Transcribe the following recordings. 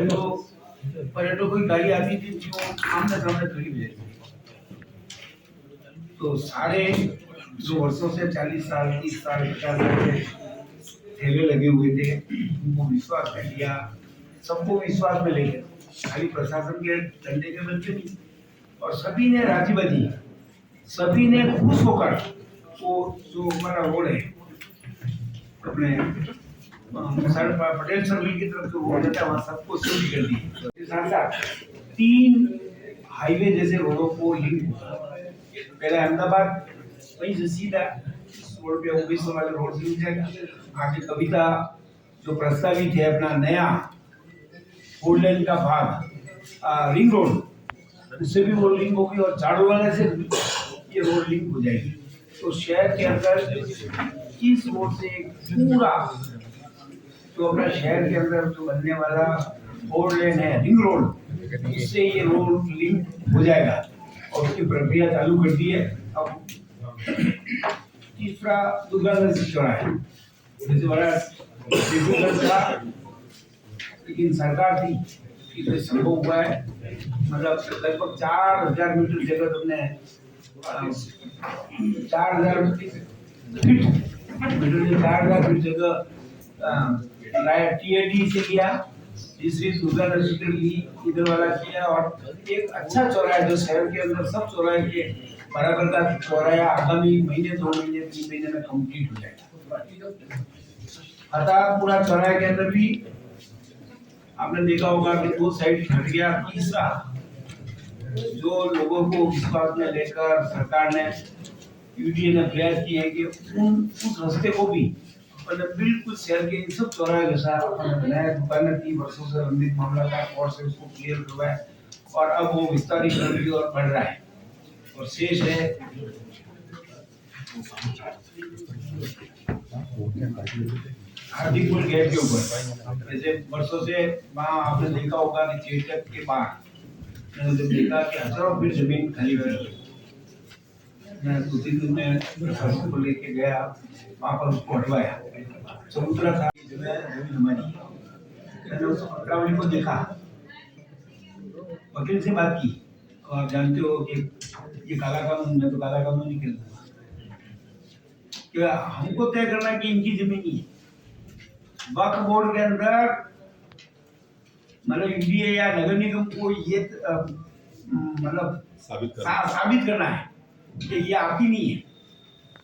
तो पर्यटकों की गाड़ी आती थी जो आमने सामने खड़ी हुई रहती थी। तो सारे जो वर्षों से 40 साल 30 साल 50 साल से ठेले लगे हुए थे उनको विश्वास में लिया, सबको विश्वास में ले गए। खाली प्रशासन के डंडे के बल पे नहीं, और सभी ने राजी बाजी, सभी ने खुश होकर वो जो हमारा रोड है अपने पटेल सर्कल की तरफ जो रोड है वहाँ सबको सील कर दी। साथ साथ 3 हाईवे जैसे रोडों को लिंक हुआ। पहले अहमदाबाद वहीं से सीधा रोड पे 19 वाले रोड से जाएगा। आगे कविता जो प्रस्तावित है अपना नया 4 लेन का भाग रिंग रोड, उससे भी वो लिंक होगी और झाड़ू वाले से ये रोड लिंक हो जाएगी। तो शहर के अंदर इस रोड से पूरा तो अपना शहर के अंदर जो बनने वाला 4 लेन है रिंग रोड, उससे ये रोड लिंक हो जाएगा और उसकी प्रक्रिया चालू कर दी है। अब तीसरा दुर्गानगर से चौड़ा है, जैसे बड़ा था, लेकिन सरकार थी कि संभव हुआ है। मतलब लगभग 4000 मीटर जगह तुमने 4000 फीट जगह टीएडी से किया, तीसरी दुर्गानगर से इधर वाला किया, और एक अच्छा चौराहा जो शहर के अंदर सब चौराहे के बराबर का चौराहा आगामी महीने 2 महीने 3 महीने में कंप्लीट हो जाएगा। अतः पूरा चौराहे के अंदर भी आपने देखा होगा कि 2 साइड हट गया। तीसरा जो लोगों को विश्वास में लेकर सरकार ने यूडीए ने प्रयास किए हैं कि उस रास्ते को भी मतलब बिल्कुल शहर के इन सब चौराहे जैसा नया दुकानें थी, वर्षों से लंबित मामला था, कोर्ट से उसको क्लियर करवाया और अब वो विस्तारीकरण की ओर बढ़ रहा है। और शेष है हार्दिक पुल गेट के ऊपर, जैसे वर्षों से वहाँ आपने देखा होगा कि चेटक के बाहर मैंने जब देखा कि हजारों फीट जमीन खाली पड़ी, मैं 2-3 दिन में प्रशासन को लेके गया, वहाँ पर उसको हटवाया। चबूतरा था जमीन हमारी, मैंने उस पत्रावली को देखा, वकील से बात की, तो आप जानते हो कि ये काला कानून, मैं तो काला कानून नहीं खेलता, क्या हमको तय करना कि इनकी जमीन ही है। वक्फ बोर्ड के अंदर मतलब यूडीए या नगर निगम को ये मतलब साबित करना है कि ये आपकी नहीं है,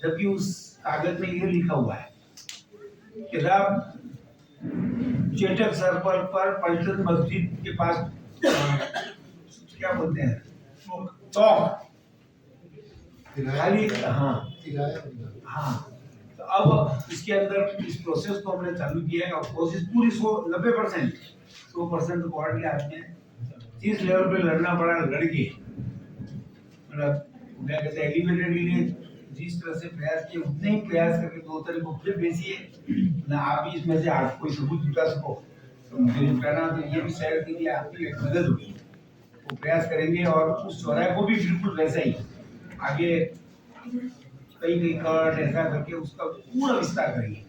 जबकि उस कागज में ये लिखा हुआ है कि चेटक सर्कल पर पलटन मस्जिद के पास क्या बोलते हैं चौक खाली, हाँ। तो अब इसके अंदर इस प्रोसेस को हमने चालू किया है और कोशिश पूरी 100% को हट के आदमी जिस लेवल पे लड़ना पड़ा लड़के, मतलब मैं कहते एलिमिनेटेड के लिए जिस तरह से प्रयास किए उतने ही प्रयास करके 2 तरह को फिर बेचिए ना, आप भी इसमें से आप कोई सबूत जुटा सको तो मुझे जुटाना, तो ये भी शहर के लिए आपकी एक मदद होगी। वो प्रयास करेंगे और उस चौराहे को भी बिल्कुल वैसा ही आगे कई कट ऐसा करके उसका पूरा विस्तार करेंगे।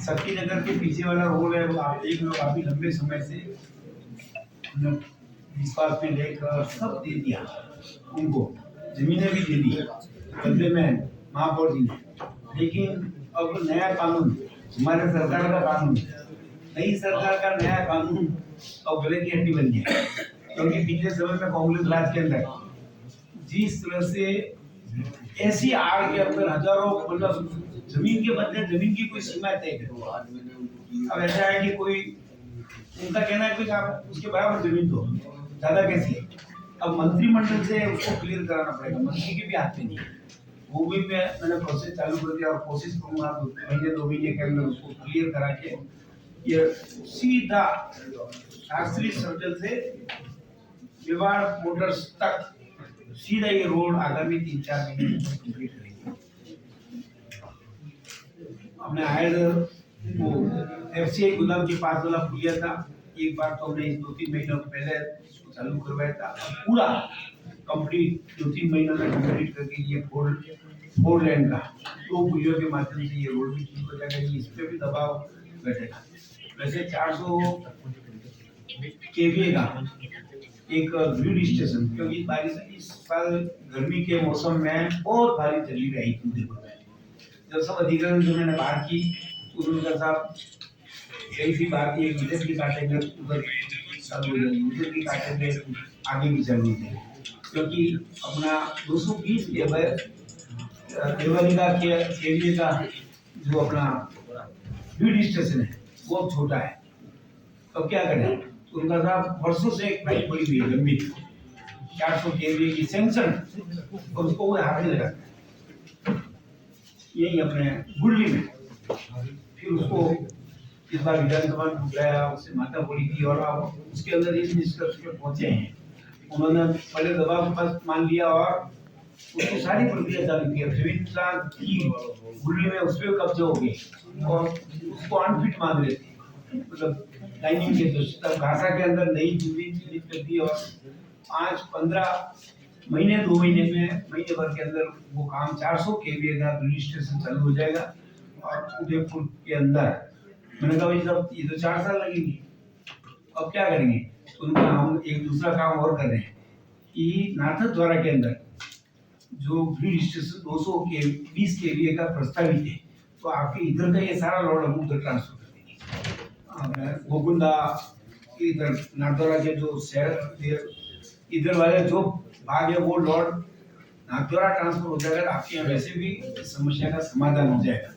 शक्ति नगर के पीछे वाला रोड है, वो आप देख लो, काफी लंबे समय से विश्वास में लेकर सब दे दिया, उनको जमीनें भी दे दी बदले में महापौर जी ने। लेकिन अब नया कानून, हमारे सरकार का कानून, नई सरकार का नया कानून अब गले की हड्डी बन गया, क्योंकि पिछले समय में कांग्रेस राज के अंदर जिस तरह से ऐसी आड़ के अंदर हजारों मतलब जमीन के बदले जमीन की कोई सीमा तय करो। अब ऐसा है कि कोई उनका कहना है कि आप उसके बराबर जमीन दो, ज्यादा कैसी है। अब मंत्रिमंडल से उसको क्लियर कराना पड़ेगा, मंत्री के भी हाथ में नहीं है। वो भी मैंने प्रोसेस चालू कर दिया और कोशिश करूंगा 2 महीने के अंदर उसको क्लियर करा के ये सीधा शास्त्री सर्कल से विवाद मोटर्स तक सीधा ये रोड आगामी 3-4 महीने में कंप्लीट करेंगे। हमने आए वो एफसीआई गोदाम के पास वाला पुलिया था, एक बार तो हमने 2-3 महीनों पहले इसको चालू करवाया था, पूरा कंप्लीट 2-3 महीनों में कंप्लीट करके ये 4 लेन का 2 पुलियों के माध्यम से ये रोड भी ठीक हो जाएगा, इस पे भी दबाव बैठेगा। वैसे 400 केवीए का एक ग्रिड स्टेशन, क्योंकि बारिश इस साल गर्मी के मौसम में बहुत भारी चली रही थी उदयपुर में। जब सब अधिकारी जो मैंने बात की तो उन्होंने कहा साहब सही सी बात है, इधर की काटेंगे उधर चालू हो जाएगी, उधर की काटेंगे आगे भी चलनी चाहिए, क्योंकि अपना 220 देवाली का केवीए का जो अपना ग्रिड स्टेशन है वो छोटा है। तो क्या करें, तो उनका साहब वर्षों से एक फाइल पड़ी हुई है लंबी 400 केवीए की सैंक्शन, और उसको वो हाथ नहीं लगाता यही अपने गुल्ली में। फिर उसको इस बार विधानसभा में बुलाया, उससे माता बोली थी, और अब उसके अंदर इस निष्कर्ष पे पहुंचे हैं, उन्होंने पहले दबाव पास मान लिया और उसकी सारी प्रक्रिया चालू की। जमीन की गुल्ली में उस पर कब्जे हो गए और उसको अनफिट मान रहे थे, मतलब लाइनिंग के तो घासा के अंदर नई जमीन चिन्हित कर दी, और 5-15 महीने 2 महीने में महीने भर के अंदर वो काम 400 केवीए का ग्रिड स्टेशन चालू हो जाएगा। और उदयपुर के अंदर मैंने कहा भाई साहब ये तो 4 साल लगेंगे, अब क्या करेंगे। तो उनका हम एक दूसरा काम और कर रहे हैं कि नाथद्वारा के अंदर जो ग्रिड स्टेशन 220 केवीए का प्रस्तावित है, तो आपके इधर का ये सारा लोड हम उधर ट्रांसफर कर देंगे। गोकुंदा इधर नाथद्वारा के जो शहर इधर वाले जो भाग है वो लोड नाथद्वारा ट्रांसफर हो जाएगा, आपके यहाँ वैसे भी समस्या का समाधान हो जाएगा।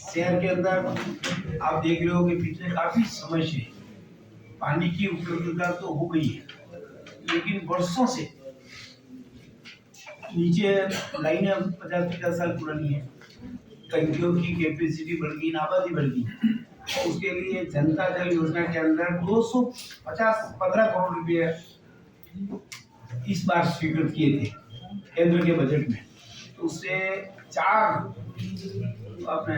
शहर के अंदर आप देख रहे हो कि पिछले काफी समय से पानी की उपलब्धता तो हो गई है, लेकिन वर्षों से नीचे लाइनें 50-50 साल पुरानी है, टंकियों की कैपेसिटी बढ़ गई, आबादी बढ़ गई। उसके लिए जनता जल योजना के अंदर 215 करोड़ रुपए इस बार स्वीकृत किए थे केंद्र के बजट में। तो उससे 4 अपने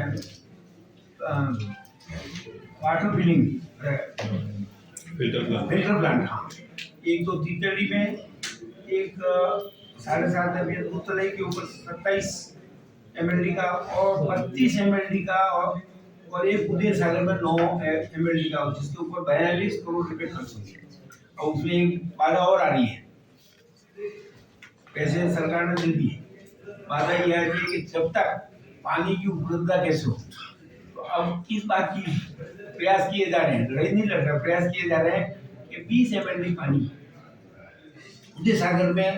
वाटर फिलिंग फिल्टर प्लांट, हाँ, एक तो तीतड़ी में, एक 7.5 दूतलाई के ऊपर 27 MLD का और 32 MLD का, और एक उदय सागर में 9 MLD का, जिसके ऊपर 42 करोड़ रुपए खर्च होंगे। और उसमें एक बाधा और आ रही है, पैसे सरकार ने दे दिए, बाधा यह है कि जब तक पानी की उपलब्धता कैसे हो, तो अब इस बात की प्रयास किए जा रहे हैं, लड़ाई नहीं लड़ रहे, प्रयास किए जा रहे हैं कि 20 MLD पानी उदय सागर में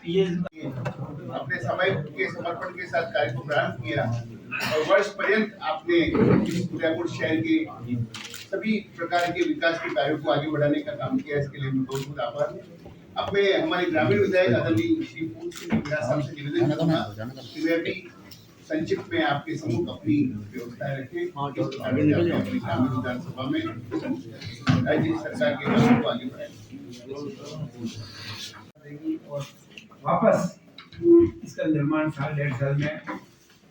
ये अपने समय के समर्पण के साथ कार्य को प्रारंभ किया, और वर्ष पर्यंत आपने इस उदयपुर शहर के सभी प्रकार के विकास के कार्यों को आगे बढ़ाने का काम किया। इसके लिए मैं बहुत बहुत आभार हूँ। अब मैं हमारे ग्रामीण विधायक आदरणीय श्री पूर्ण सिंह मीणा साहब से निवेदन करूंगा कि वे भी संक्षिप्त में आपके सम्मुख अपनी व्यवस्था रखें, इस प्रकार से अपनी ग्रामीण विधानसभा में राज्य सरकार के कार्यों को आगे बढ़ाएं। और वापस इसका निर्माण 1.5 साल में,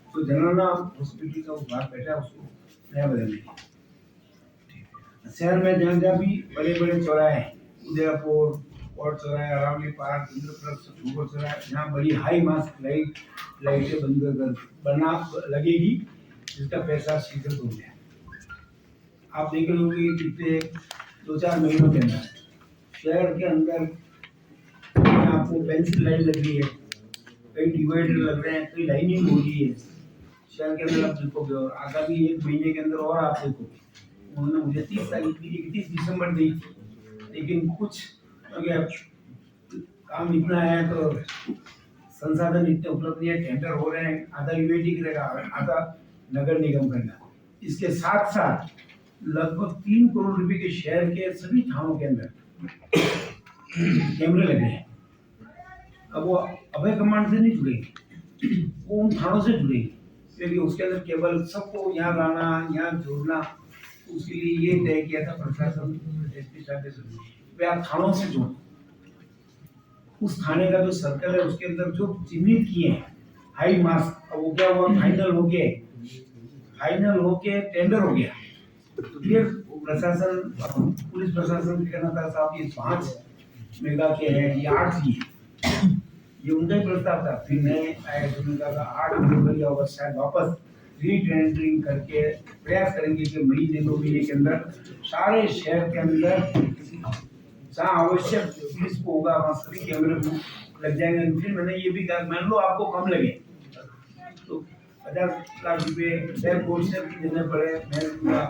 तो जनरल हॉस्पिटल का भाग बैठा उसको नया बदलने। शहर में जहाँ जहाँ भी बड़े बड़े चौराहे हैं, उदयपुर और चौराहे, अरावली पार्क, इंद्रप्रस्थ चौराहे, जहाँ बड़ी हाई मास्क लाइटें बना लगेगी, जिसका पैसा स्वीकृत हो गया। आप देख रहे होंगे पिछले 2-4 महीनों के अंदर शहर के अंदर आपको पेंसिल लाइन लग रही है, कई डिवाइडर लग रहे हैं, कई लाइनिंग हो रही है शहर के अंदर, आप देखोगे। और आगामी 1 महीने के अंदर और आप देखोगे। उन्होंने मुझे 31 दिसंबर दी, लेकिन कुछ काम इतना है तो संसाधन इतने उपलब्ध नहीं है, टेंडर हो रहे हैं, आधा यूनिटी करेगा, आधा नगर निगम करेगा। इसके साथ साथ लगभग 3 करोड़ रुपए के शहर के सभी थानों के अंदर कैमरे लगे हैं। अब वो अभय कमांड से नहीं जुड़ेगी, वो उन थानों से जुड़ेगी, क्योंकि उसके अंदर केवल सबको यहाँ लाना, यहाँ जोड़ना, उसके लिए ये तय किया था प्रशासन एसपी साहब से, आप थानों से जोड़। उस थाने का जो सर्कल है उसके अंदर जो चिन्हित किए हैं हाई मास्क, अब वो क्या हुआ, फाइनल होके टेंडर हो गया। ये प्रशासन, पुलिस प्रशासन कहना था साहब ये 5 मेगा के हैं, ये 8 ही है, ये उनका ही प्रस्ताव था। फिर नए आए तो उनका 8 मेगा होगा, शायद वापस फ्री टेंडरिंग करके प्रयास करेंगे कि महीने 2 महीने के अंदर सारे शहर के अंदर जहाँ आवश्यक पुलिस को होगा वहाँ सभी कैमरे लग जाएंगे। फिर मैंने ये भी कहा, मान लो आपको कम लगे तो 50 लाख रुपए बैंक कोर्ट से भी देने पड़े, मैं पूरा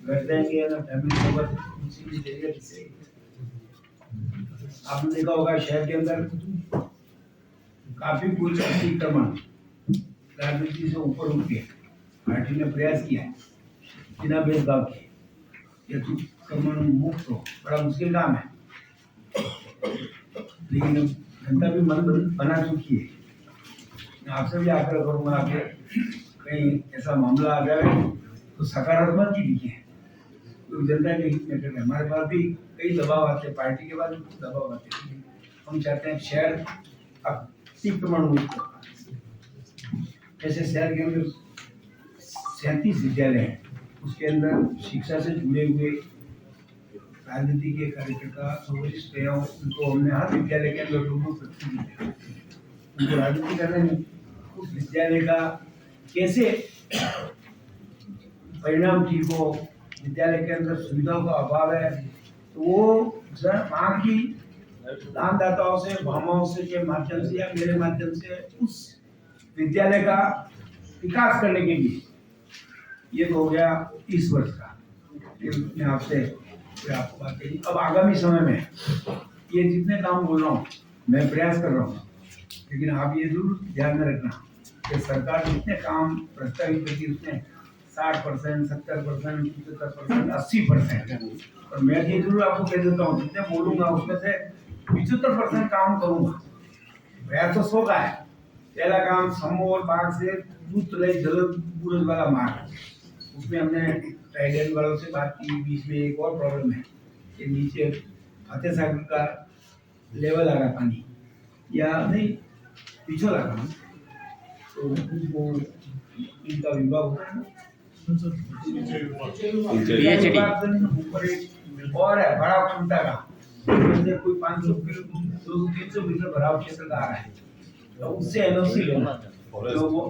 घर जाएंगे ना फैमिली मेंबर किसी भी जरिए से। आपने देखा होगा शहर के अंदर काफी पुलिस अतिक्रमण राजनीति से ऊपर उठ के पार्टी ने प्रयास किया है बिना भेदभाव के अतिक्रमण मुक्त हो। बड़ा मुश्किल काम है, लेकिन जनता भी मन बना चुकी है। मैं आपसे भी आग्रह करूंगा कि कहीं ऐसा मामला आ जाए तो सकारात्मक ही दिखे, तो जनता के हित में करे। हमारे पास भी कई दबाव आते हैं, पार्टी के बाद भी कुछ दबाव आते हैं। हम चाहते हैं शहर अतिक्रमण मुक्त हो। ऐसे शहर के अंदर 37 विद्यालय हैं, उसके अंदर शिक्षा से जुड़े हुए राजनीति के कार्यकर्ता वरिष्ठ हैं, उनको हमने हर विद्यालय के अंदर लोगों को उनको राजनीति करने में उस विद्यालय का कैसे परिणाम ठीक हो, विद्यालय के अंदर सुविधाओं का अभाव है, तो वो वहाँ की दानदाताओं से, भामाओं से के माध्यम से या मेरे माध्यम से उस विद्यालय का विकास करने के लिए ये तो हो गया इस वर्ष का। मैं आपसे आपको बात कही। अब आगामी समय में ये जितने काम बोल रहा हूँ मैं प्रयास कर रहा हूँ, लेकिन आप ये जरूर ध्यान में रखना कि सरकार जितने काम प्रस्तावित करती है उसमें 60%, 70%, 75%, 80%, और मैं ये जरूर आपको कह देता हूँ जितने बोलूंगा उसमें से 75% काम करूंगा। प्रयास तो 100 का है। पहला काम समोर बाग से दूध तलाई जलद वाला मार्ग, उसमें हमने ट्राइडेंट वालों से बात की। बीच में एक और प्रॉब्लम है कि नीचे फतेह सागर का लेवल आ रहा पानी या नहीं पीछे लगा, तो वो इनका विभाग होता है ना, ऊपर एक और है भराव क्षमता का, जैसे कोई 500 200-300 मीटर भराव क्षेत्र का आ रहा है, तो उससे एनओसी लेना, तो वो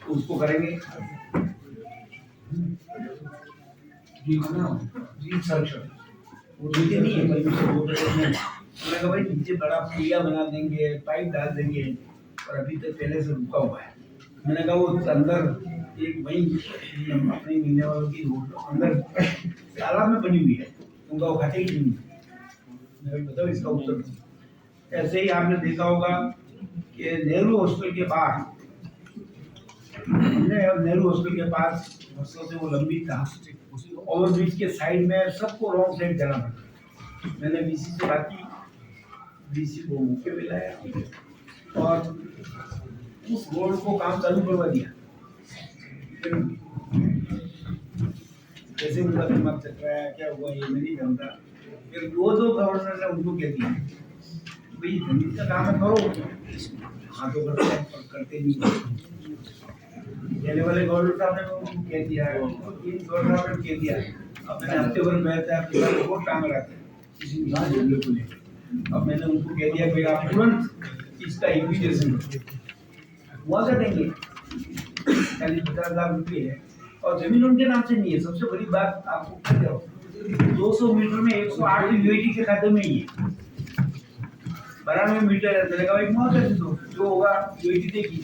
उसको करेंगे। जी संरक्षण वो नीचे नहीं है, मैंने कहा भाई नीचे बड़ा पुलिया बना देंगे, पाइप डाल देंगे, और अभी तक पहले से रुका हुआ है। मैंने कहा वो अंदर एक वही अपने मिलने वालों की रोड अंदर तालाब में बनी हुई है, उनका वो खाते ही नहीं। मैं बताओ इसका उत्तर। ऐसे ही आपने देखा होगा कि नेहरू हॉस्पिटल के बाहर, नेहरू हॉस्पिटल के पास वर्षों से वो लंबी था, ओवरब्रिज के साइड में सबको रॉन्ग साइड जाना पड़ा। मैंने बीसी से बात की, बीसी को मौके पे लाया और उस रोड को काम चालू करवा दिया। कैसे उनका दिमाग चल रहा है, क्या हुआ ये मैं नहीं जानता। फिर दो गवर्नर ने उनको कह दिया भाई जमीन का काम है करो, हाँ तो करते नहीं। पहले वाले गवर्नर साहब ने उनको कह दिया, गवर्नर साहब ने कह दिया, अब मैंने हफ्ते भर में रिपोर्ट टांग रहा था किसी झंडे को लेकर। अब मैंने उनको कह दिया भाई आप तुरंत इसका इन्विटेशन वहाँ से देंगे 40-50 लाख रुपये है, और जमीन उनके नाम से नहीं है। सबसे बड़ी बात आपको कर जाओ, 200 मीटर में 108 यूएटी के खाते में ही है, 92 मीटर है। मैंने कहा भाई मुआवजा दे दो, जो होगा यूएटी देगी।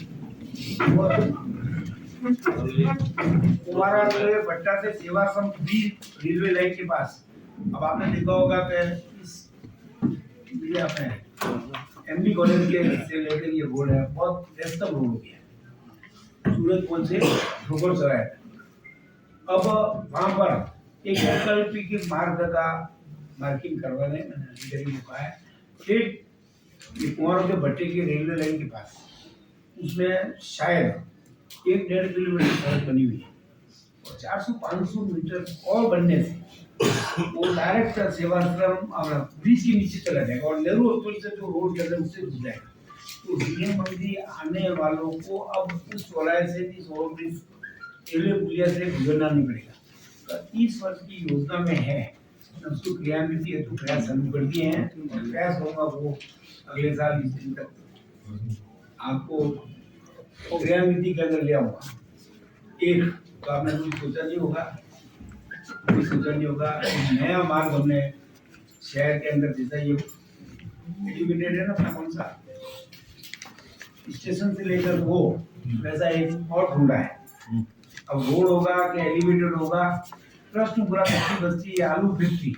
कुमारा भट्टा से सेवा संघ भी रेलवे लाइन के पास। अब आपने देखा होगा कि इस एमबी कॉलेज के से लेकर ये रोड है, बहुत व्यस्तम रोड हो गया, सूरजपुर से ठोकर सराय। अब वहाँ पर एक वैकल्पिक मार्ग का मार्किंग करवाने मैंने अधिकारी को कहा है, फिर ये कुमारों के भट्टे के रेलवे लाइन के पास, उसमें शायद 1-1.5 किलोमीटर सड़क बनी हुई है, और 400-500 मीटर और बनने से वो डायरेक्ट सेवाश्रम और ब्रिज के नीचे चला जाएगा, और नेहरू हॉस्पिटल से जो रोड चल रहा है उससे घुस जाएगा। तो डीएम मंडी आने वालों को अब उस चौराहे से इस ओवरब्रिज रेलवे पुलिया से गुजरना नहीं पड़ेगा। तो 30 वर्ष की योजना में है, उसको क्रियान्वित हेतु प्रयास शुरू कर दिए हैं, और प्रयास होगा वो अगले साल इस दिन तक आपको क्रियान्विति के अंदर ले आऊँगा। एक तो आपने कुछ सोचा नहीं होगा, एक नया मार्ग हमने शहर के अंदर, जैसा ये एलिवेटेड है ना अपना, कौन सा स्टेशन से लेकर वो वैसा एक और ढूंढा है। अब रोड होगा कि एलिवेटेड होगा, प्रश्न पूरा बस्ती बस्ती आलू फैक्ट्री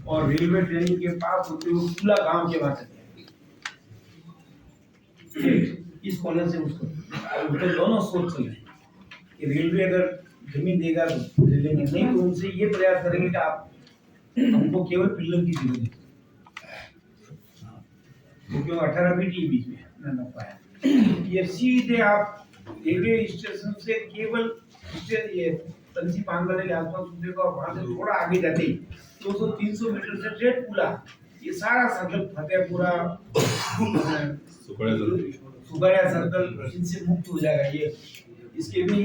और रेलवे ट्रेन के पास होते हुए पूरा गांव के वहां तक इस कॉलेज से उसको दोनों सोच चल रहे हैं कि रेलवे अगर जमीन देगा तो ले लेंगे, नहीं तो उनसे ये प्रयास करेंगे कि आप हमको केवल पिल्लर की जरूरत है, क्योंकि 18 फीट ही बीच में न पाया। ये सीधे आप रेलवे स्टेशन से केवल ये पंछी पानवाले के आसपास उतरेगा और वहां से थोड़ा आगे जाते ही 200-300 मीटर से ट्रेड पूरा ये सारा सर्कल फतेहपुरा सुगड़िया सर्कल इनसे मुक्त हो जाएगा। ये इसके भी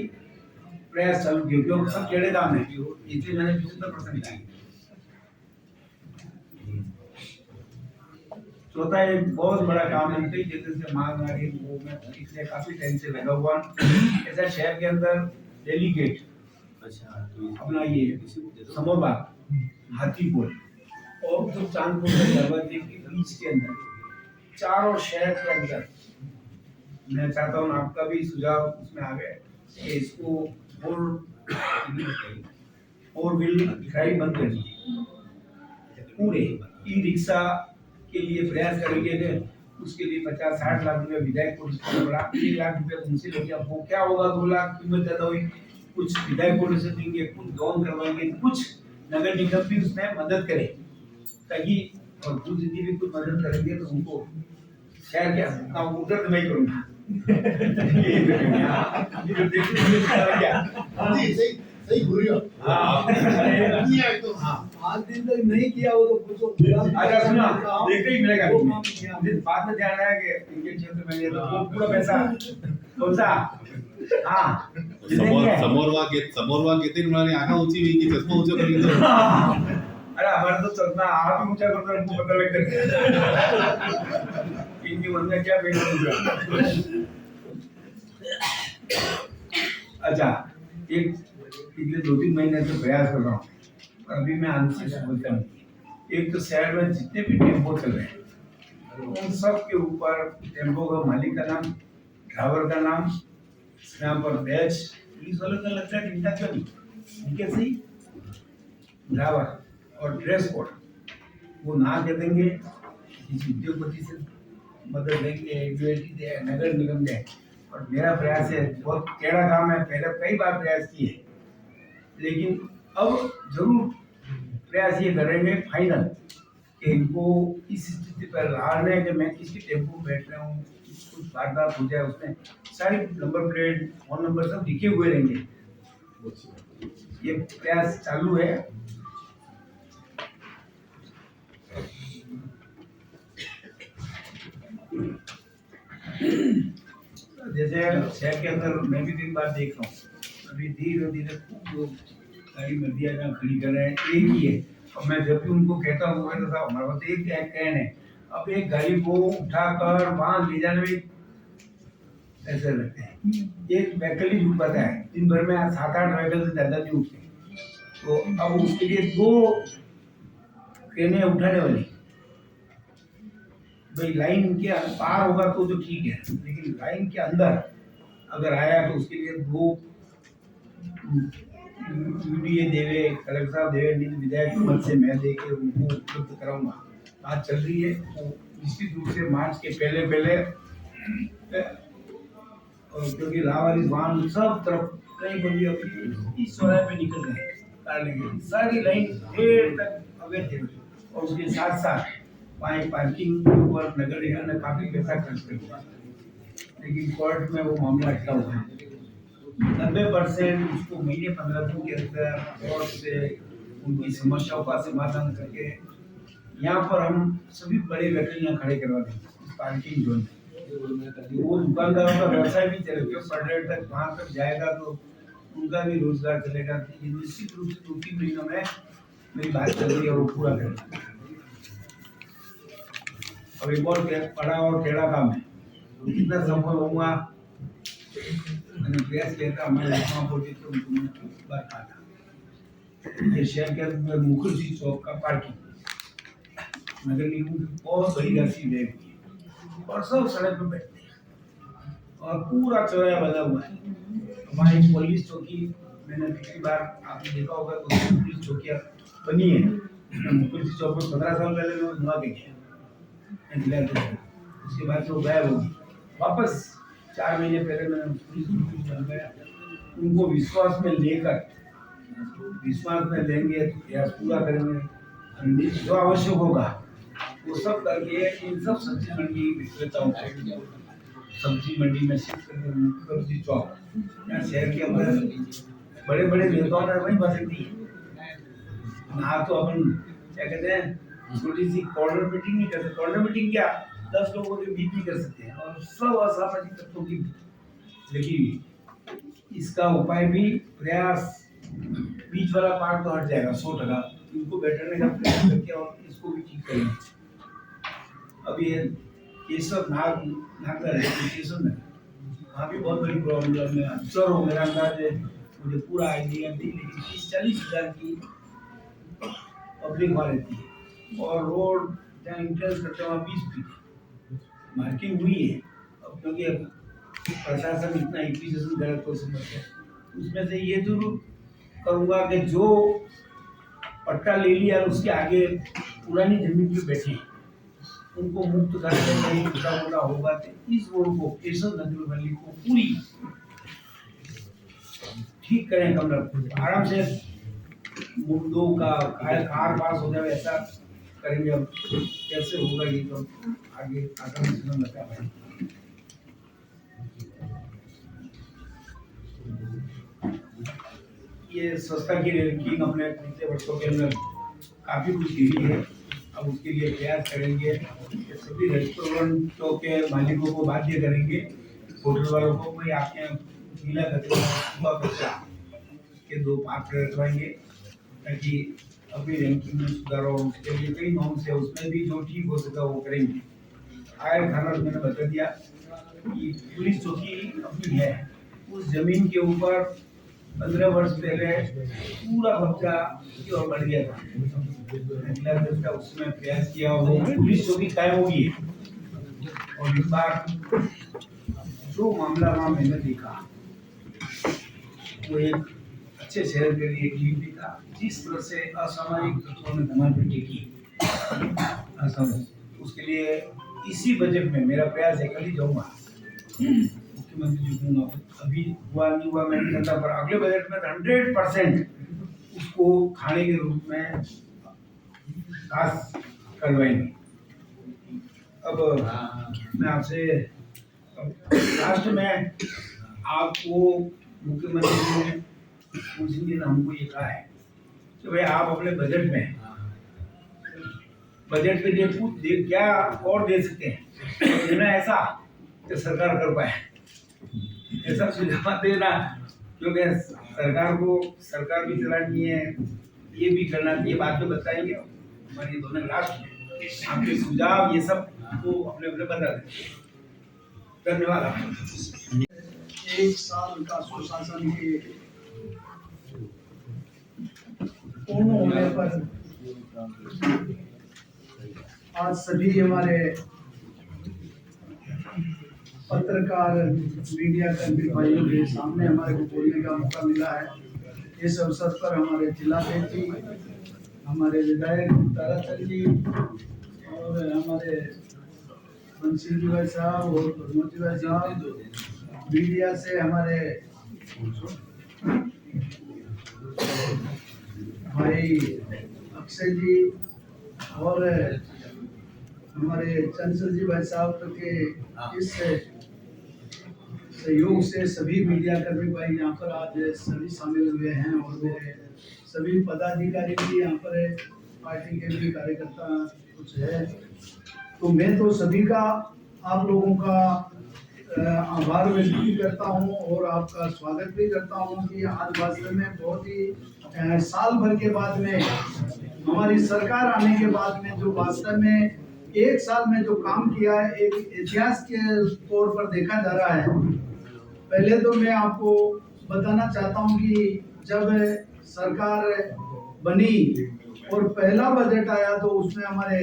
प्रयास चालू किए क्योंकि सब टेढ़े दाम है, इसलिए मैंने 75% लिया। चौथा एक बहुत बड़ा काम है, कई जगह से मांग आ रही है, वो मैं इसलिए काफी टाइम से लगा हुआ। ऐसा शहर के अंदर डेलीगेट अपना ये समोबाग, हाथीपुर और तो चांदपुर के दरवाजे के बीच के अंदर चारों शहर के अंदर मैं चाहता हूँ आपका भी सुझाव उसमें आ गए कि इसको फोर व्हील ड्राइव बंद कर दीजिए, पूरे ई रिक्शा के लिए प्रयास करेंगे थे। उसके लिए 50-60 लाख रुपए विधायक को पड़ा, 1 लाख रुपए उनसे लेंगे। अब वो क्या होगा, 2 लाख कीमत ज्यादा हुई, कुछ विधायक को से देंगे, कुछ लोन करवाएंगे, कुछ नगर निगम भी उसमें मदद करे ताकि, और खुद यदि भी कुछ मदद करेंगे तो उनको शहर के उधर तो मैं करूँगा सही घूरी हो। आज दिन तक नहीं किया वो तो पूछो। अच्छा सुना, देखते ही मिलेगा। बाद में ध्यान आया कि इनके क्षेत्र में ये तो पूरा पैसा कौन सा, हाँ समोरवा किती म्हणाले आगा ऊंची हुई की चष्मा ऊंचा कर लीजिए। अरे हमारा तो चलना आप ही ऊंचा करते हमको पता लग जाता इनकी मन में क्या बैठ होगा। अच्छा, एक पिछले 2-3 महीने से प्रयास कर रहा हूँ, अभी मैं आंशिक बोलता हूँ। एक तो शहर में जितने भी टेम्पो चल रहे हैं उन सब के ऊपर टेम्पो का मालिक का नाम, ड्राइवर का नाम, यहाँ पर बैच, पुलिस वालों का लगता है चिंता क्यों नहीं, उनके सही ड्राइवर और ड्रेस कोड वो ना दे देंगे, किसी उद्योगपति से मदद लेंगे, एग्जीक्यूटिव दे, नगर निगम दे। और मेरा प्रयास है, बहुत टेढ़ा काम है, पहले कई बार प्रयास किए, लेकिन अब जरूर प्रयास ये करेंगे फाइनल कि इनको इस स्थिति पर लाने कि मैं किसी टेम्पो बैठ रहा हूँ, कुछ वारदात हो जाए, उसमें सारी नंबर प्लेट, फोन नंबर सब लिखे हुए रहेंगे। ये प्रयास चालू है। जैसे शहर के अंदर मैं भी दिन बार देख रहा हूँ, अभी धीरे धीरे खूब लोग गाड़ी नदियाँ जहाँ खड़ी कर रहे हैं, एक ही है। और मैं जब भी उनको कहता हूँ तो साहब हमारे पास एक कैन है, अब एक गाड़ी को उठाकर वहाँ ले जाने में ऐसे लगते हैं, एक व्हीकल ही जुट पाता है, दिन भर में 7-8 व्हीकल से ज्यादा नहीं उठते। तो अब उसके लिए 2 ट्रेनें उठाने वाली, भाई लाइन के पार होगा तो ठीक है, लेकिन लाइन के अंदर अगर आया तो उसके लिए 2 यूडीए देवे, कलेक्टर साहब देवे, विधायक मत से मैं देके उनको उपलब्ध कराऊंगा। बात चल रही है, तो निश्चित रूप से मार्च के पहले क्योंकि लावारिस वाहन सब तरफ कई बंदी इस चौराहे पे निकल गए कार लेंगे, सारी लाइन देर तक अवैध है। और उसके साथ साथ वहाँ पार्किंग के ऊपर नगर निगम ने काफी पैसा खर्च कर दिया, लेकिन कोर्ट में वो मामला अटका हुआ है। 90% उसको महीने 15 दिन के अंदर कोर्ट से उनकी समस्याओं का समाधान करके यहाँ पर हम सभी बड़े व्हीकल यहाँ खड़े करवा देंगे इस पार्किंग जोन में। वो दुकानदारों का व्यवसाय भी चलेगा, पर्यटक वहाँ तक जाएगा तो उनका भी रोजगार चलेगा। निश्चित रूप से 2-3 महीनों में मेरी बात चल रही है और वो पूरा करेगा। अब एक और बड़ा और टेढ़ा काम है, कितना सफल होऊंगा मैंने प्रयास किया था, हमारे महापौर जी थे, उनको मैंने एक बार कहा था ये शहर के अंदर मुखर्जी चौक का पार्किंग नगर निगम की बहुत बड़ी राशि व्यय हुई है और सब सड़क पर बैठते हैं और पूरा चौराहा बना हुआ है। हमारी पुलिस चौकी मैंने पिछली बार आपने देखा होगा तो पुलिस चौकियाँ बनी है। मुखर्जी चौक में 15 साल पहले मैं बनवा के गया, उसके बाद वो गायब हो गई। वापस 4 महीने पहले मैंने पुलिस बन गया। उनको विश्वास में लेकर, विश्वास में लेंगे तो प्रयास पूरा करेंगे, जो आवश्यक होगा वो सब करके इन सब सब्जी मंडी विक्रेताओं को सब्जी मंडी में शिफ्ट करके मुखर्जी चौक यहाँ शहर के अंदर बड़े बड़े नेताओं ने वही बसती है ना। तो अपन क्या कहते हैं छोटी सी कॉर्नर मीटिंग नहीं करते। कॉर्नर मीटिंग क्या 10 लोगों के बीच भी कर सकते हैं और सब असामाजिक तत्वों की लेकिन इसका उपाय भी प्रयास बीच वाला पार्ट तो हट जाएगा 100%। इनको बैठने का प्रयास करके और इसको भी ठीक करेंगे। अब ये केशव नागर है, केशव नगर वहाँ भी बहुत बड़ी प्रॉब्लम है। अक्सर हो मेरा अंदाज है, मुझे पूरा आइडिया नहीं, लेकिन 30-40 हज़ार की पब्लिक वहाँ रहती है और रोड जहाँ इंटरेस्ट करते हैं वहाँ 20 फीट मार्किंग हुई है। अब क्योंकि अब प्रशासन इतना एप्लीकेशन गलत को समझते हैं, उसमें से ये जरूर करूँगा कि जो पट्टा ले लिया उसके आगे पुरानी जमीन पे बैठे हैं उनको मुक्त करके कहीं छोटा मोटा होगा तो इस रोड को केशव नगर वैली को पूरी ठीक करें। कमरा आराम से मुद्दों का कार पास हो जाए ऐसा करेंगे। अब कैसे होगा ये तो आगे आगामी समय बता पाएंगे। ये स्वच्छता की रैंकिंग अपने पिछले वर्षों के अंदर काफी कुछ गिरी है। अब उसके लिए प्रयास करेंगे कि सभी रेस्टोरेंटों के मालिकों को बाध्य करेंगे, होटल वालों को भाई आपके यहाँ गीला कचरा के 2 पात्र रखवाएंगे ताकि अपनी रैंकिंग में सुधार हो। उसके लिए कई नॉर्म्स है, उसमें भी जो ठीक हो सका वो करेंगे। आयर खाना मैंने बता दिया कि पुलिस चौकी अपनी है, उस जमीन के ऊपर 15 वर्ष पहले पूरा कब्जा की ओर बढ़ गया था। उसमें प्रयास किया और वो पुलिस चौकी कायम होगी और इस बार जो मामला वहाँ मैंने देखा वो एक अच्छे शहर के लिए ठीक भी था। जिस तरह से असामाजिक तत्वों ने धमाल पिटी की उसके लिए इसी बजट में मेरा प्रयास है, कल ही जाऊँगा मुख्यमंत्री जी को, अभी हुआ नहीं हुआ मैं नहीं करता, पर अगले बजट में 100% उसको खाने के रूप में खास करवाएंगे। अब मैं आपसे लास्ट में आपको मुख्यमंत्री ने उस दिन हमको ये कहा है कि भाई आप अपने बजट के लिए क्या और दे सकते हैं, देना ऐसा कि सरकार कर पाए, ऐसा सुझाव देना, क्योंकि सरकार भी चलानी है, ये भी करना चाहिए। बाद में बताएंगे हमारी दोनों लास्ट में आपके सुझाव ये सब को अपने अपने बता दें। धन्यवाद आपको। 1 साल का सुशासन के पूर्ण होने पर आज सभी हमारे पत्रकार मीडिया कर्मी भाइयों के सामने हमारे को बोलने का मौका मिला है। इस अवसर पर हमारे जिलाध्यक्ष जी, हमारे विधायक ताराचंद जी और हमारे बंसी जी भाई साहब और प्रमोद जी भाई साहब, मीडिया से हमारे भाई अक्षय जी और हमारे चंचल जी भाई साहब के इस सहयोग से सभी मीडिया कर्मी भाई यहाँ पर आज सभी शामिल हुए हैं और मेरे सभी पदाधिकारी भी यहाँ पर है, पार्टी के भी कार्यकर्ता कुछ है। तो मैं तो सभी का आप लोगों का आभार व्यक्त भी करता हूँ और आपका स्वागत भी करता हूँ कि आज वास्तव में बहुत ही साल भर के बाद में हमारी सरकार आने के बाद में जो वास्तव में 1 साल में जो काम किया है एक इतिहास के तौर पर देखा जा रहा है। पहले तो मैं आपको बताना चाहता हूं कि जब सरकार बनी और पहला बजट आया तो उसमें हमारे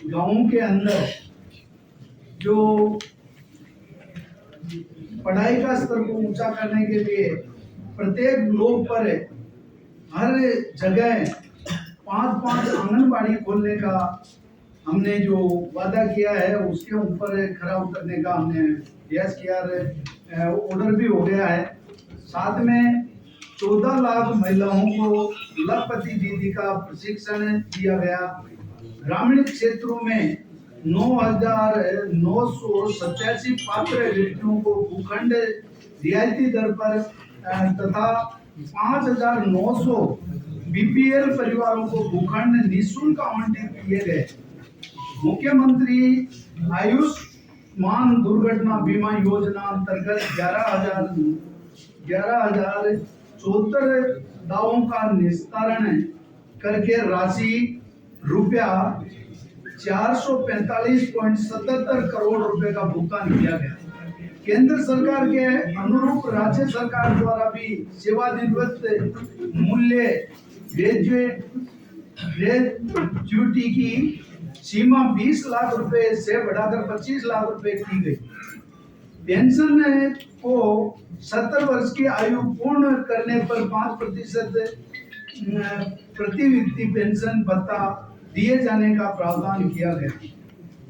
गांवों के अंदर जो पढ़ाई का स्तर को ऊंचा करने के लिए प्रत्येक ब्लॉक पर हर जगह 5-5 आंगनबाड़ी खोलने का हमने जो वादा किया है उसके ऊपर खरा उतरने का हमने प्रयास किया है। ऑर्डर भी हो गया है। साथ में 14 लाख महिलाओं को लखपति दीदी का प्रशिक्षण दिया गया। ग्रामीण क्षेत्रों में 9,987 पात्र व्यक्तियों को भूखंड रियायती दर पर तथा 5,900 बीपीएल परिवारों को भूखंड निःशुल्क आवंटित किए गए। मुख्यमंत्री आयुष्मान दुर्घटना बीमा योजना अंतर्गत 11,074 दावों का निस्तारण करके राशि रुपया 445.77 करोड़ रुपए का भुगतान किया गया। केंद्र सरकार के अनुरूप राज्य सरकार द्वारा भी सेवानिवृत्त मूल्य ग्रेच्युटी की सीमा 20 लाख रुपए से बढ़ाकर 25 लाख रुपए की गई। पेंशन को 70 वर्ष की आयु पूर्ण करने पर 5% प्रति व्यक्ति पेंशन भत्ता दिए जाने का प्रावधान किया गया।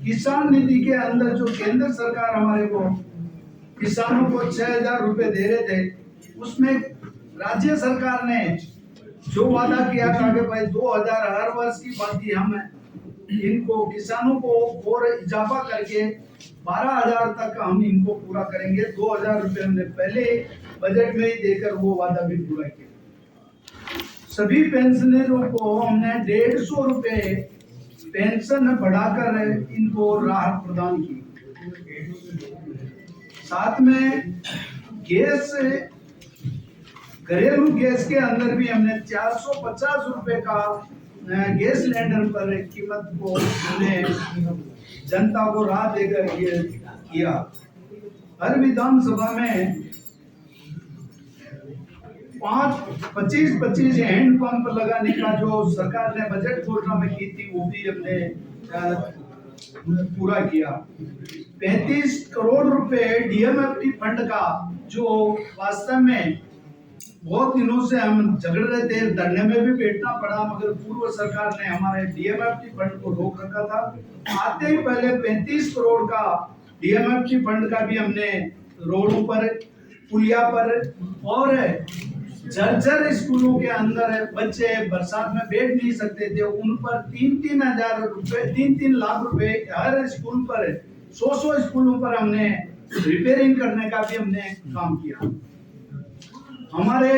किसान निधि के अंदर जो केंद्र सरकार हमारे को किसानों को 6,000 रुपए दे रहे थे, उसमें राज्य सरकार ने जो वादा किया था कि भाई 2,000 हर वर्ष की बात ही हम इनको किसानों को और इजाफा करके 12,000 तक हम इनको पूरा करेंगे। 2,000 रुपए हमने पहले बजट में ही देकर वो वादा भी पूरा किया। सभी पेंशनरों को हमने 150 रुपए पेंशन बढ़ाकर इनको राहत प्रदान की। साथ में गैस, घरेलू गैस के अंदर भी हमने 450 रुपए का गैस सिलेंडर पर कीमत को हमने जनता को राहत देकर किया। हर विधानसभा में 25 हैंड पंप लगाने का जो सरकार ने बजट घोषणा में की थी वो भी हमने पूरा किया। 35 करोड़ रुपए डीएमएफटी फंड का जो वास्तव में बहुत दिनों से हम झगड़ रहे थे, धरने में भी बैठना पड़ा, मगर पूर्व सरकार ने हमारे डीएमएफटी फंड को रोक रखा था। आते ही पहले 35 करोड़ का डीएमएफटी फंड का भी हमने रोडों पर, पुलिया पर और जर्जर स्कूलों के अंदर बच्चे बरसात में बैठ नहीं सकते थे, उन पर 3 लाख रुपए हर स्कूल पर 100 स्कूलों पर हमने रिपेयरिंग करने का भी हमने काम किया। हमारे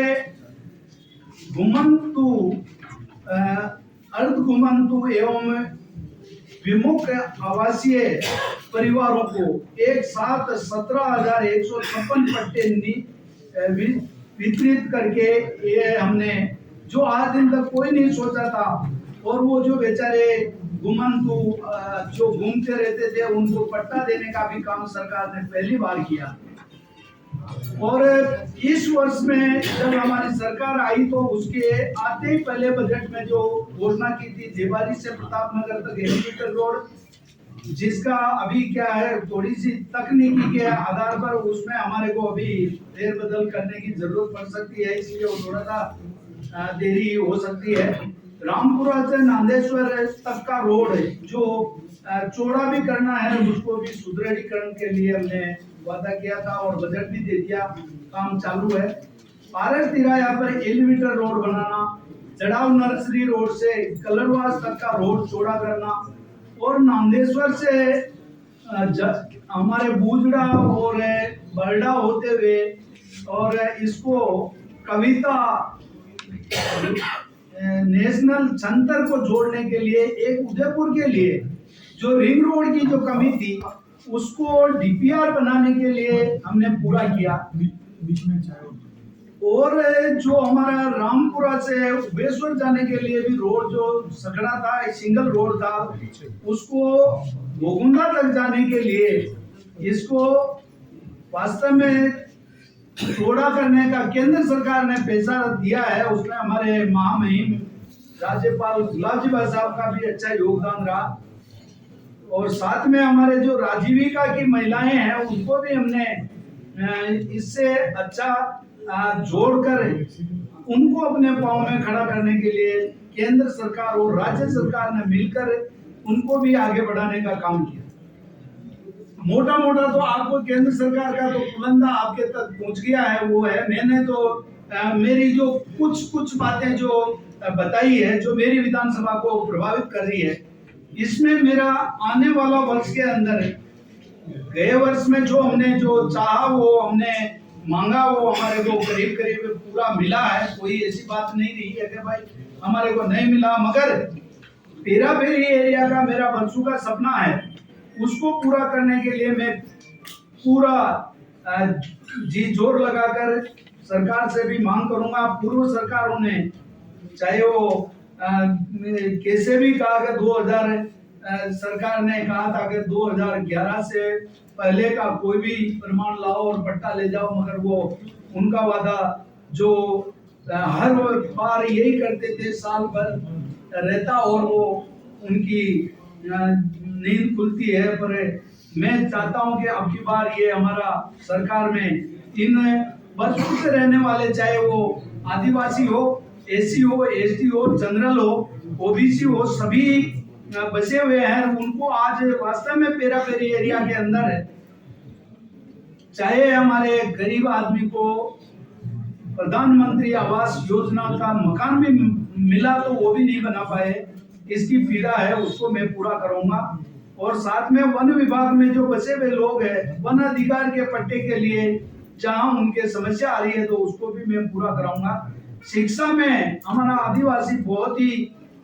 घुमंतु, अर्ध घुमंतु एवं विमुख आवासीय परिवारों को एक साथ 17,156 पट्टे वितरित करके ये हमने, जो आज दिन तक कोई नहीं सोचा था, और वो जो बेचारे घुमंतु जो घूमते रहते थे उनको पट्टा देने का भी काम सरकार ने पहली बार किया। और इस वर्ष में जब हमारी सरकार आई तो उसके आते ही पहले बजट में जो घोषणा की थी देवारी से प्रतापनगर तक एलिवेटेड रोड, जिसका अभी क्या है थोड़ी सी तकनीकी के आधार पर उसमें हमारे को अभी फेरबदल करने की जरूरत पड़ सकती है, इसलिए वो थोड़ा सा देरी हो सकती है। रामपुरा से नांदेश्वर तक का रोड जो चौड़ा भी करना है उसको भी सुदृढ़ीकरण के लिए हमने वादा किया था और बजट भी दे दिया, काम चालू है। पारस तिराया पर एलिवेटर रोड बनाना, चढ़ाव नर्सरी रोड से कलरवास तक का रोड चौड़ा करना, और नांदेश्वर से हमारे बूजड़ा और बरडा होते हुए और इसको कविता नेशनल सेंटर को जोड़ने के लिए एक उदयपुर के लिए जो रिंग रोड की जो कमी थी उसको डीपीआर बनाने के लिए हमने पूरा किया। बीच में और जो हमारा रामपुरा से उबेश्वर जाने के लिए भी रोड जो सकड़ा था, सिंगल रोड था, उसको गोगुंदा तक जाने के लिए इसको वास्तव में चौड़ा करने का केंद्र सरकार ने पैसा दिया है, उसमें हमारे महामहिम राज्यपाल गुलाब जी भाई साहब का भी अच्छा योगदान रहा। और साथ में हमारे जो राजीविका की महिलाएं हैं उनको भी हमने इससे अच्छा जोड़कर उनको अपने पांव में खड़ा करने के लिए केंद्र सरकार और राज्य सरकार ने मिलकर उनको भी आगे बढ़ाने का काम किया। मोटा मोटा तो आपको केंद्र सरकार का तो पुलंदा आपके तक पहुंच गया है, वो है मैंने तो मेरी जो कुछ बातें जो बताई है जो मेरी विधानसभा को प्रभावित कर रही है, इसमें मेरा आने वाला वर्ष के अंदर गए वर्ष में जो हमने जो चाहा वो हमने मांगा वो हमारे को करीब करीब पूरा मिला है। कोई ऐसी बात नहीं रही है कि भाई हमारे को नहीं मिला, मगर पेरापेरी एरिया का मेरा वर्षों का सपना है, उसको पूरा करने के लिए मैं पूरा जी जोर लगाकर सरकार से भी मांग करूंगा। पूर्व सरकारों ने चाहे वो कैसे भी कहा कि 2000 सरकार ने कहा था कि 2011 से पहले का कोई भी प्रमाण लाओ और पट्टा ले जाओ, मगर वो उनका वादा जो हर बार यही करते थे साल भर रहता और वो उनकी नींद खुलती है। पर मैं चाहता हूं कि अब की बार ये हमारा सरकार में इन वर्षों से रहने वाले चाहे वो आदिवासी हो, एसी हो, एसटी हो, जनरल हो, ओबीसी हो, सभी बसे हुए हैं, उनको आज वास्तव में पेरापेरी एरिया के अंदर है। चाहे हमारे गरीब आदमी को प्रधानमंत्री आवास योजना का मकान भी मिला तो वो भी नहीं बना पाए, इसकी पीड़ा है, उसको मैं पूरा करूंगा। और साथ में वन विभाग में जो बसे हुए लोग हैं, वन अधिकार के पट्टे के लिए जहां उनके समस्या आ रही है तो उसको भी मैं पूरा कराऊंगा। शिक्षा में हमारा आदिवासी बहुत ही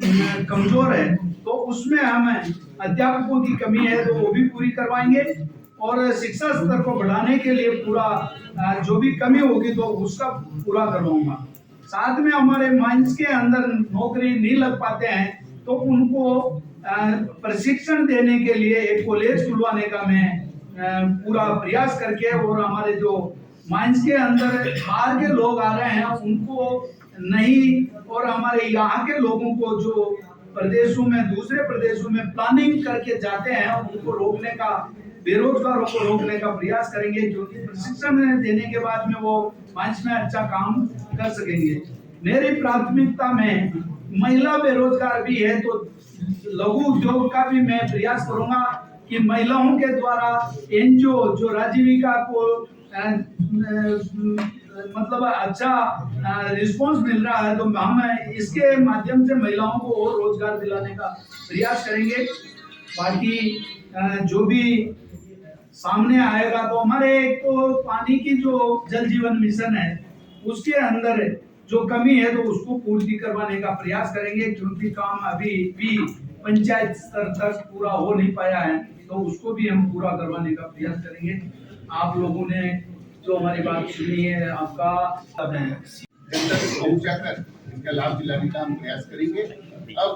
कमजोर है, तो उसमें हमें अध्यापकों की कमी है तो वो भी पूरी करवाएंगे। और शिक्षा स्तर को बढ़ाने के लिए पूरा जो भी कमी होगी तो उसका पूरा करवाऊंगा। साथ में हमारे माइंस के अंदर नौकरी नहीं लग पाते हैं तो उनको प्रशिक्षण देने के लिए एक कॉलेज खुलवाने का मैं पूरा प्रयास करके, और हमारे जो माइंस के अंदर बाहर के लोग आ रहे हैं उनको नहीं, और हमारे यहाँ के लोगों को जो प्रदेशों में दूसरे प्रदेशों में प्लानिंग करके जाते हैं उनको रोकने का, बेरोजगारों को रोकने का प्रयास करेंगे, क्योंकि प्रशिक्षण देने के बाद में वो मंच में अच्छा काम कर सकेंगे। मेरी प्राथमिकता में महिला बेरोजगार भी है तो लघु उद्योग का भी मैं प्रयास करूंगा कि महिलाओं के द्वारा एनजीओ जो राजीविका को मतलब अच्छा रिस्पांस मिल रहा है तो हम इसके माध्यम से महिलाओं को और रोजगार दिलाने का प्रयास करेंगे। बाकी जो भी सामने आएगा तो हमारे एक तो पानी की जो जल जीवन मिशन है उसके अंदर जो कमी है तो उसको पूर्ति करवाने का प्रयास करेंगे, क्योंकि काम अभी भी पंचायत स्तर तक पूरा हो नहीं पाया है तो उसको भी हम पूरा करवाने का प्रयास करेंगे। आप लोगों ने जो हमारी बात सुनी है, आपका जनता तक पहुंचाकर इनका लाभ दिलाने का हम प्रयास करेंगे। अब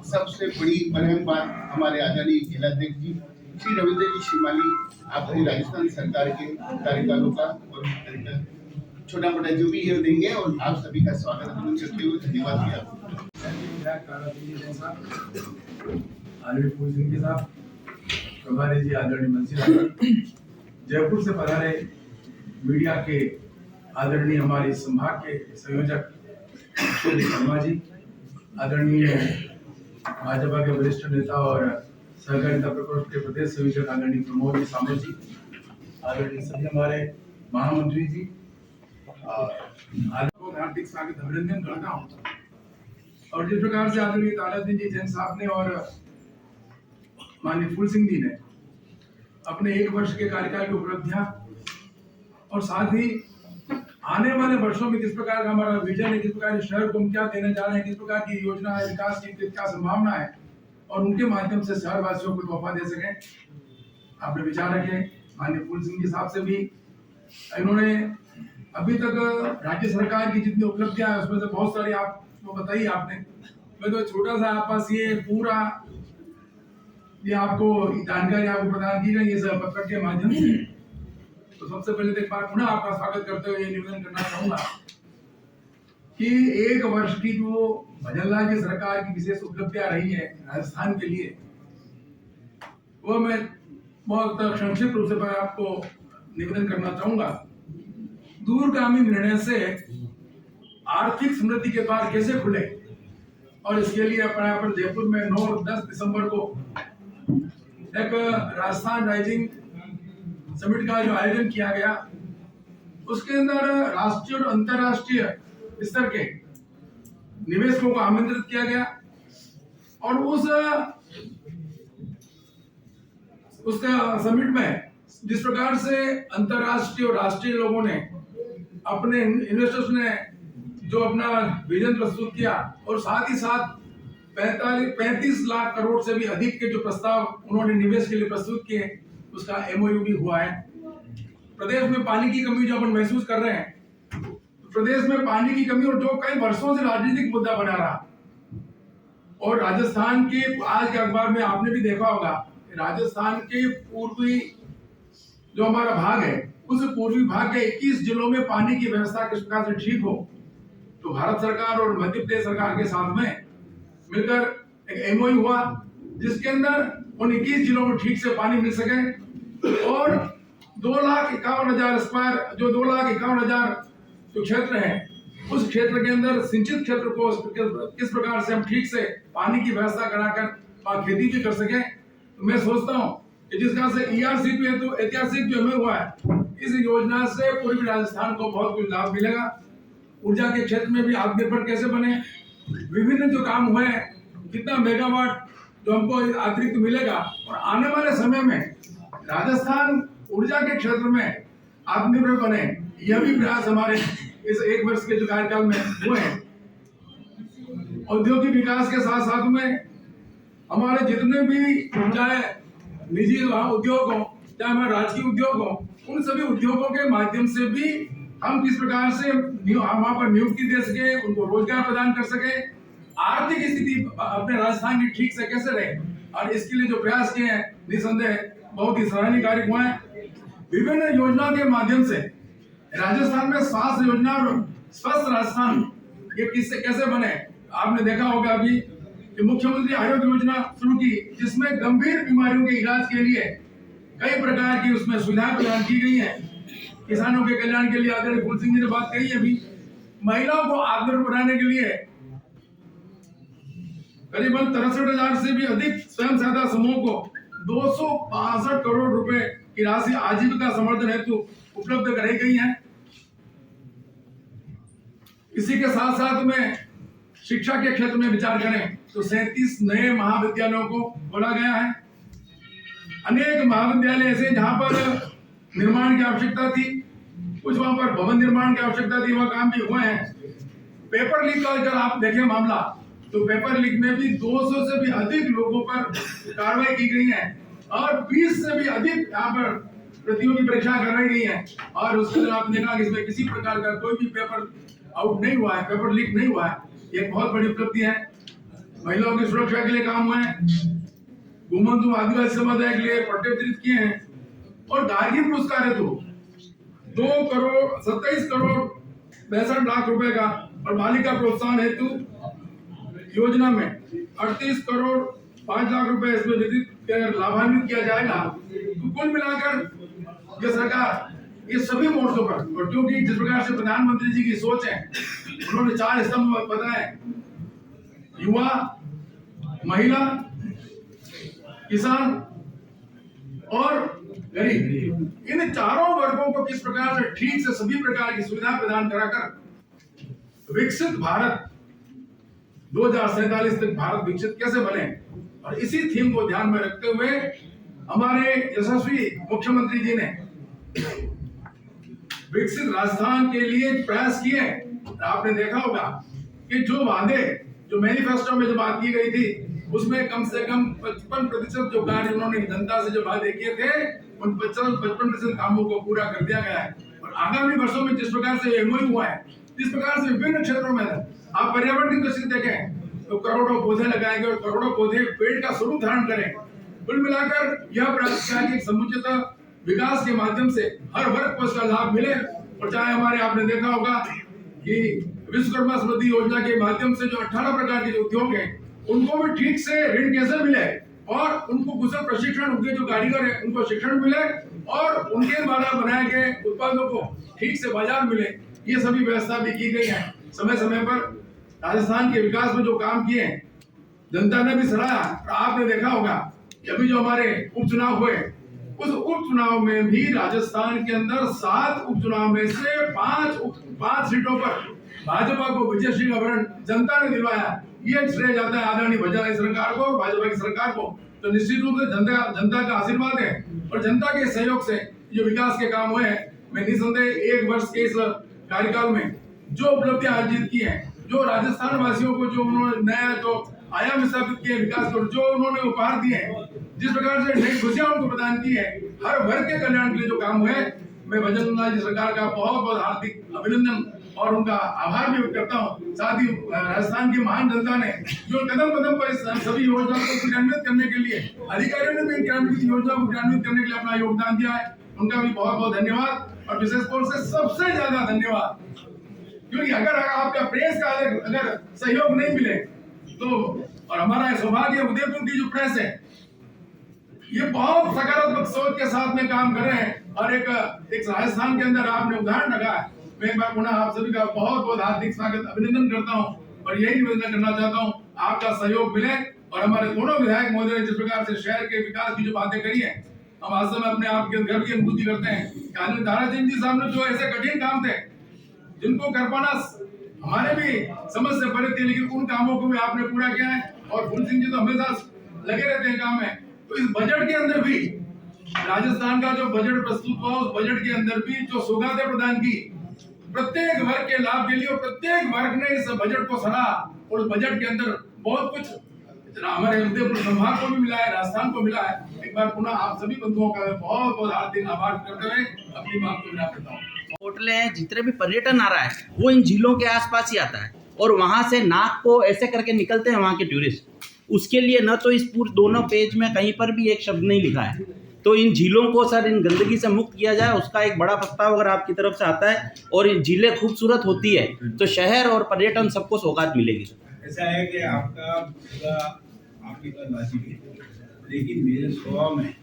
सबसे बड़ी अहम बात हमारे आदरणीय जिलाध्यक्ष जी श्री रविंद्र जी शिमाली आपको राजस्थान सरकार के कार्यकालों का और छोटा मोटा जो भी है देंगे, और आप सभी का स्वागत करते हुए धन्यवाद दिया। आदरणीय फूल सिंह जी साहब, प्रभारी जी आदरणीय मनसी साहब, जयपुर से पधारे मीडिया के आदरणीय हमारे संभाग के संयोजक श्री शर्मा जी, आदरणीय भाजपा के वरिष्ठ नेता और सहकारिता प्रकोष्ठ के प्रदेश संयोजक आदरणीय प्रमोद सामंत जी, आदरणीय सभी हमारे महामंत्री जी, आपको हार्दिक स्वागत अभिनंदन करता हूँ। और जिस प्रकार से आदरणीय तारासिंह जी जैन साहब ने और माननीय फूल सिंह जी ने अपने 1 वर्ष के कार्यकाल की उपलब्धियां और साथ ही आने वाले वर्षों में किस प्रकार का हमारा विजन है, किस प्रकार शहर को हम क्या देने जा रहे हैं, किस प्रकार की योजना है, विकास की क्या संभावना है और उनके माध्यम से शहर वासियों को तोहफा दे सके, आपने विचार रखे। माननीय फूल सिंह जी साहब से भी इन्होंने अभी तक राज्य सरकार की जितनी उपलब्धियां है उसमें से बहुत सारी आपको बताई आपने। मैं तो छोटा सा आप पास ये पूरा ये आपको जानकारी आपको प्रदान की गई है पत्र के माध्यम से तो सबसे पहले तो एक बार पुनः आपका स्वागत करते हुए ये निवेदन करना चाहूंगा कि एक वर्ष की जो भजनलाल जी सरकार की विशेष उपलब्धियां रही है राजस्थान के लिए, वो मैं बहुत संक्षिप्त रूप से मैं आपको निवेदन करना चाहूंगा। दूरगामी निर्णय से आर्थिक समृद्धि के द्वार कैसे खुले, और इसके लिए अपने यहाँ पर जयपुर में 9 और 10 दिसंबर को एक राजस्थान राइजिंग समिट का जो आयोजन किया गया, उसके अंदर राष्ट्रीय और अंतर्राष्ट्रीय स्तर के निवेशकों को आमंत्रित किया गया और उस समिट में जिस प्रकार से अंतर्राष्ट्रीय और राष्ट्रीय लोगों ने अपने इन्वेस्टर्स ने जो अपना विजन प्रस्तुत किया और साथ ही साथ 35 लाख करोड़ से भी अधिक के जो प्रस्ताव उन्होंने निवेश के लिए प्रस्तुत किए, उसका एमओयू भी हुआ है। प्रदेश में पानी की कमी जो अपन महसूस कर रहे हैं, प्रदेश में पानी की कमी और जो कई वर्षों से राजनीतिक मुद्दा बना रहा, और राजस्थान के आज के अखबार में आपने भी देखा होगा, राजस्थान के पूर्वी जो हमारा भाग है, उस पूर्वी भाग के 21 जिलों में पानी की व्यवस्था किस प्रकार से ठीक हो, तो भारत सरकार और मध्य प्रदेश सरकार के साथ में मिलकर एक एमओयू हुआ, जिसके अंदर उन 21 जिलों में ठीक से पानी मिल सके और 2,51,000 स्क्वायर जो 2,51,000 जो क्षेत्र है, उस क्षेत्र के अंदर सिंचित क्षेत्र को किस प्रकार से हम ठीक से पानी की व्यवस्था कराकर वहां खेती भी कर सके। तो मैं सोचता हूँ कि जिस तरह से ईआरसीपी है तो ऐतिहासिक जो हमें हुआ है, इस योजना से पूर्वी राजस्थान को बहुत कुछ लाभ मिलेगा। ऊर्जा के क्षेत्र में भी आत्मनिर्भर कैसे बने, विभिन्न जो काम हुए हैं, कितना मेगावाट जो हमको अतिरिक्त मिलेगा, और आने वाले समय में राजस्थान ऊर्जा के क्षेत्र में आत्मनिर्भर बने, यह भी प्रयास हमारे इस एक वर्ष के जो कार्यकाल में हुए हैं। औद्योगिक विकास के साथ साथ में हमारे जितने भी चाहे निजी उद्योग हो, चाहे हमारे राजकीय उद्योग हो, उन सभी उद्योगों के माध्यम से भी हम किस प्रकार से वहां पर नियुक्ति दे सके, उनको रोजगार प्रदान कर सके, आर्थिक स्थिति अपने राजस्थान की ठीक से कैसे रहे, और इसके लिए जो प्रयास किए हैं निसंदेह बहुत ही सराहनीय कार्य हुए हैं। विभिन्न योजनाओं के माध्यम से राजस्थान में स्वास्थ्य योजना और स्वस्थ राजस्थान ये किससे कैसे बने, आपने देखा होगा अभी कि मुख्यमंत्री आरोग्य योजना शुरू की, जिसमें गंभीर बीमारियों के इलाज के लिए कई प्रकार की उसमें सुविधाएं प्रदान की गई हैं। किसानों के कल्याण के लिए आदरणीय फूल सिंह जी ने बात कही है, अभी महिलाओं को आत्मनिर्भर बनाने के लिए करीबन 63,000 से भी अधिक स्वयं सहायता समूह को 262 करोड़ रुपए की राशि आजीविका संवर्धन हेतु उपलब्ध कराई गई है। इसी के साथ साथ में शिक्षा के क्षेत्र में विचार करें तो 37 नए महाविद्यालयों को खोला गया है। अनेक महाविद्यालय ऐसे जहां पर निर्माण की आवश्यकता थी, कुछ वहां पर भवन निर्माण की आवश्यकता थी, वहां काम भी हुए हैं। पेपर लीक का अगर आप देखें मामला, तो पेपर लीक में भी 200 से भी अधिक लोगों पर कार्रवाई की गई है और 20 से भी अधिक यहाँ पर प्रतियोगी परीक्षा कराई गई है, और उसके अंदर आपने देखा कि इसमें किसी प्रकार का कोई भी पेपर आउट नहीं हुआ है, पेपर लीक नहीं हुआ है। ये बहुत बड़ी उपलब्धि है। महिलाओं की सुरक्षा के लिए काम हुए हैं, घुमंतु आदिवासी समुदाय के लिए पट्टे वितरित किए हैं, और गार्गी पुरस्कार हेतु 27 करोड़ 62 लाख रुपए का, और बालिका प्रोत्साहन हेतु योजना में 38 करोड़ 5 लाख रुपए इसमें वितरित लाभान्वित किया जाएगा। तो कुल मिलाकर ये सरकार ये सभी मोर्चों पर, और क्योंकि जिस प्रकार से प्रधानमंत्री जी की सोच है, उन्होंने 4 स्तंभ बताए, युवा, महिला, किसान और गरीब, इन चारों वर्गों को किस प्रकार से ठीक से सभी प्रकार की सुविधा प्रदान कराकर विकसित भारत 2047 तक भारत विकसित कैसे बने, और इसी थीम को ध्यान में रखते हुए हमारे यशस्वी मुख्यमंत्री जी ने विकसित राजस्थान के लिए प्रयास किए। आपने देखा होगा कि जो वादे जो मैनिफेस्टो में जो बात की गई थी, उसमें कम से कम 55% जो कार्य उन्होंने जनता से जो वादे किए थे, उन 55% कामों को पूरा कर दिया गया है। और आगामी वर्षों में जिस प्रकार से एमओयू हुआ है, जिस प्रकार से विभिन्न क्षेत्रों में आप पर्यावरण की दृष्टि देखें तो करोड़ों पौधे लगाएंगे और करोड़ों पौधे पेड़ का स्वरूप धारण करें। कुल मिलाकर यह प्रयास किया कि समुचित विकास के माध्यम से हर वर्ग को इसका लाभ मिले। और चाहे हमारे आपने देखा होगा कि विश्वकर्मा समृद्धि योजना के माध्यम से जो 18 प्रकार के जो उद्योग हैं उनको भी ठीक से ऋण कैसे मिले और उनको कुशल प्रशिक्षण, उनके जो कारीगर है उनको शिक्षण मिले और उनके द्वारा बनाए गए उत्पादों को ठीक से बाजार मिले। ये सभी व्यवस्था भी की गई है। समय समय पर राजस्थान के विकास में जो काम किए हैं जनता ने भी सराहा। और आपने देखा होगा कि अभी जो हमारे उपचुनाव हुए उस उपचुनाव में भी राजस्थान के अंदर 7 उपचुनाव में से 5 सीटों पर भाजपा को विजय सिंह का वरण जनता ने दिलवाया। ये श्रेय जाता है आदरणीय भाजपा सरकार को, भाजपा की सरकार को। तो निश्चित रूप से जनता का आशीर्वाद है और जनता के सहयोग से जो विकास के काम हुए हैं, मैं निसंदेह 1 वर्ष के इस कार्यकाल में जो उपलब्धियां अर्जित की हैं, जो राजस्थान वासियों को जो उन्होंने नया जो आयाम स्थापित किए विकास को, जो उन्होंने उपहार दिए हैं, जिस प्रकार से नई खुशियां उनको प्रदान की है, हर वर्ग के कल्याण के लिए जो काम हुए, मैं भजन लाल जी सरकार का बहुत बहुत हार्दिक अभिनंदन और उनका आभार भी व्यक्त करता हूँ। साथ ही राजस्थान की महान जनता ने जो कदम कदम पर इस सभी योजना को क्रियान्वित करने के लिए, अधिकारियों ने भी क्रियान्वित योजना को क्रियान्वित करने के लिए अपना योगदान दिया है, उनका भी बहुत बहुत धन्यवाद। और विशेष तौर से सबसे ज्यादा धन्यवाद, क्योंकि अगर आपका प्रेस का अगर सहयोग नहीं मिले तो, और हमारा सौभाग्य उदयपुर की जो प्रेस है ये बहुत सकारात्मक सोच के साथ में काम कर रहे हैं और एक राजस्थान के अंदर आपने उदाहरण रखा है। मैं एक बार पुनः आप सभी का बहुत बहुत हार्दिक स्वागत अभिनंदन करता हूं और यही निवेदन करना चाहता हूं आपका सहयोग मिले। और हमारे दोनों विधायक महोदय ने जिस प्रकार से शहर के विकास की जो बातें करी है, हम वास्तव में अपने आप के घर की अनुभूति करते हैं। आनंद दाराचंद जी साहब ने जो ऐसे कठिन काम थे जिनको कर पाना हमारे भी समझ से परे थे, लेकिन उन कामों को भी आपने पूरा किया है। और फूल सिंह जी तो हमेशा लगे रहते हैं काम में। तो इस बजट के अंदर भी राजस्थान का जो बजट प्रस्तुत हुआ, उस बजट के अंदर भी जो सौगातें प्रदान की प्रत्येक वर्ग के लाभ के लिए, और प्रत्येक वर्ग ने इस बजट को सराहा। और उस बजट के अंदर बहुत कुछ हमारे उदयपुर संभाग को भी मिला है, राजस्थान को मिला है। एक बार पुनः आप सभी बंधुओं का बहुत बहुत हार्दिक आभार करते हुए अपनी बात को विराम देता हूँ। होटलें हैं, जितने भी पर्यटन आ रहा है वो इन झीलों के आसपास ही आता है और वहाँ से नाक को ऐसे करके निकलते हैं वहाँ के टूरिस्ट। उसके लिए न तो इस पूरे दोनों पेज में कहीं पर भी एक शब्द नहीं लिखा है। तो इन झीलों को सर इन गंदगी से मुक्त किया जाए, उसका एक बड़ा प्रस्ताव अगर आपकी तरफ से आता है और ये झीलें खूबसूरत होती है तो शहर और पर्यटन सबको सौगात मिलेगी। ऐसा है कि आपका पूरा आपकी बात वाजिब है, लेकिन मेरे स्वभाव में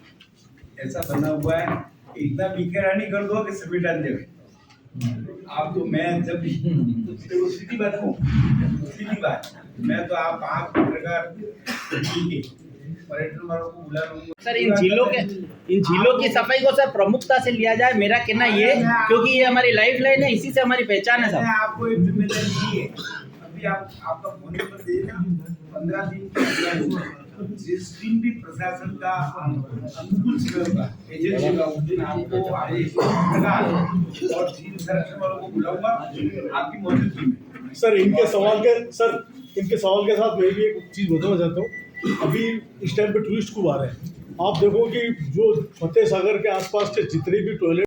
ऐसा बना हुआ है इतना बिखेरानी कर दो कि सभी डाल देवे। आप तो मैं जब तो सीधी बात हूँ, सीधी बात, मैं तो आप पत्रकार पर्यटन वालों को बुला लूंगा। सर इन झीलों की सफाई को सर प्रमुखता से लिया जाए, मेरा कहना ये, क्योंकि ये हमारी लाइफ लाइन है, इसी से हमारी पहचान है सर। आपको एक जिम्मेदारी दी है, अभी आपका फोन नंबर देना 15 दिन की, जिस दिन भी प्रशासन का अनुकूल होगा एजेंसी का, उस दिन आपको आदेश और झील संरक्षण वालों को बुलाऊंगा आपकी मौजूदगी में। सर इनके सवाल के साथ मैं भी एक चीज़ बताना चाहता हूँ। अभी इस टाइम पे टूरिस्ट खूब आ रहे हैं। आप देखो कि जो फतेह सागर के आसपास के जितने भी टॉयलेट